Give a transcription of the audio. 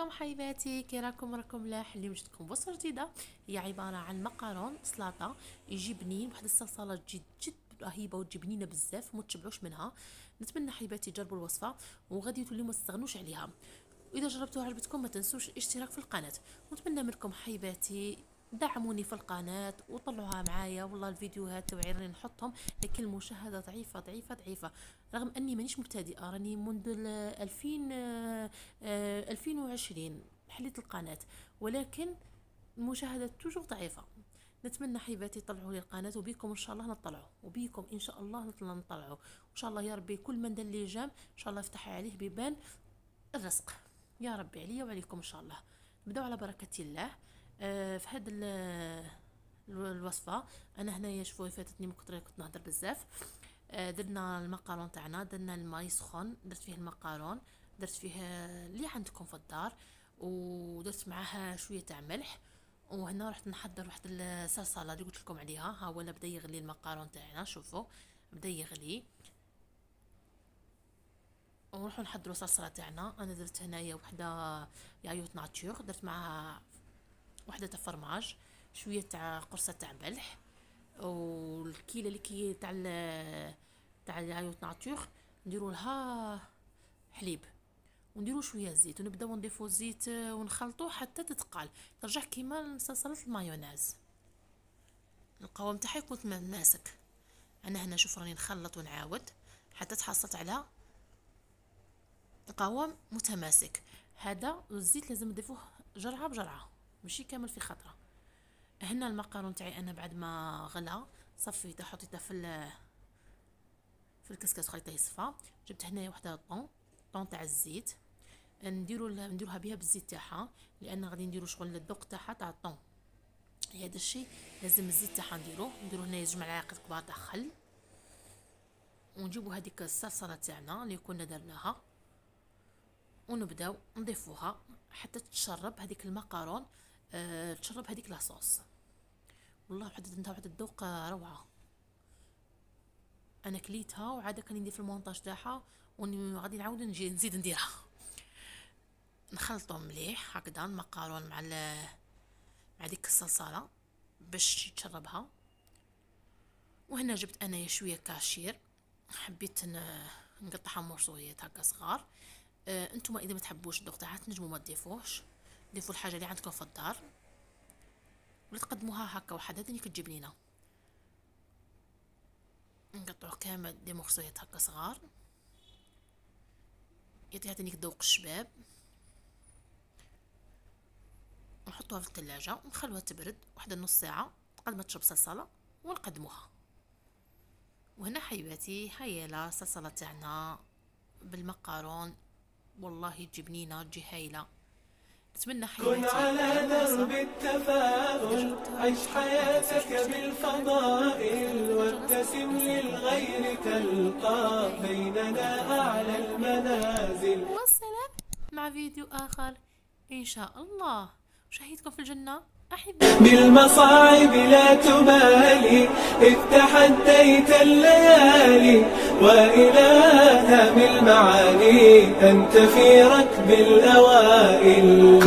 عليكم حبيباتي، كي راكم ملاح. اليوم جبتكم وصفه جديده، هي عباره عن مقارون سلطه يجي بنين، واحد الصلصه جد جد رهيبه وتجي بنينه بزاف وما تشبعوش منها. نتمنى حبيباتي تجربوا الوصفه وغادي توليو ما تستغنوش عليها، واذا جربتوها عجبتكم ما تنسوش الاشتراك في القناه. ونتمنى منكم حبيباتي دعموني في القناه وطلعوها معايا، والله الفيديوهات توعي راني نحطهم لكن المشاهده ضعيفه ضعيفه ضعيفه، رغم اني مانيش مبتدئه، راني منذ 2020 حليت القناه، ولكن المشاهدة توجور ضعيفة. نتمنى حبيباتي طلعوا لي القناة، وبيكم ان شاء الله نطلعوا، وبيكم ان شاء الله نطلعوا ان شاء الله. يا ربي كل من دل لي جام ان شاء الله يفتح عليه بيبان الرزق يا ربي، عليا وعليكم ان شاء الله. نبداو على بركة الله. في هذا الوصفة انا هنايا شوفوا فاتتني من كثر كنت نهضر بزاف. درنا المقارون تاعنا، درنا الماء سخون، درت فيه المقارون، درت فيه اللي عندكم في الدار، ودرت معاها شويه تاع ملح. وهنا رحت نحضر واحد الصلصه اللي قلت لكم عليها. ها هو بدا يغلي المقارون تاعنا، شوفوا بدا يغلي، ونروحوا نحضروا الصلصه تاعنا. انا درت هنايا وحده يايوت ناتور، درت معاها وحده تاع فرماج، شويه تاع قرصه تاع ملح، والكيله اللي كي تاع يايوت ناتور نديروا لها حليب، ونديروا شويه زيت، ونبداو نضيفوا الزيت ونخلطوه حتى تتقال، ترجع كيما صلصه المايونيز، القوام تاعها يكون ماسك. انا هنا شوف راني نخلط ونعاود حتى تحصلت على قوام متماسك. هذا الزيت لازم نضيفوه جرعه بجرعه، ماشي كامل في خطره. هنا المقارون تاعي انا بعد ما غلا صفيته حطيته في الكسكاس خليته يصفى. جبت هنا وحده طون تاع الزيت، نديروها بها بالزيت تاعها، لان غادي نديرو شغل الذوق تاعها تاع الطون. هذا الشيء لازم الزيت تاعها نديرو هنا 2 ملاعق كبار تاع خل، ونجيبو هذيك الصلصه تاعنا اللي كنا درناها، ونبداو نضيفوها حتى تشرب هذيك المقارون، تشرب هذيك لاصوص. والله واحد الذوق روعه. انا كليتها وعاده كان ندير في المونتاج تاعها، وغادي نعاود نزيد نديرها. نخلطهم مليح هكذا المقارون مع ديك الصلصه باش يتشربها. وهنا جبت انايا شويه كاشير، حبيت نقطعها مرصويات هكا صغار. انتم اذا ما تحبوش الذوق تاعها تنجموا ما تضيفوش، ضيفوا الحاجه اللي عندكم في الدار، ولا تقدموها هكا وحده ثاني كتجي بنينه. نقطعوا كامل دي مرصويات هكا صغار، يعطيها تانيك ذوق الشباب. نحطوها في الثلاجه ونخلوها تبرد واحد نص ساعه قد ما تشرب صلصله ونقدموها. وهنا حبيباتي هيا الصلصه تاعنا بالمقارون، والله تجي بنينه تجي هايله. نتمنى حياتي كن على درب التفاؤل، عيش حياتك بالفضائل، وابتسم للغير تلقى بيننا أعلى المنازل. والسلام مع فيديو آخر إن شاء الله. أشاهدكم في الجنة أحبائي. بالمصاعب لا تبالي، إذ تحديت الليالي، وإلى هام المعالي أنت في ركب الأوائل.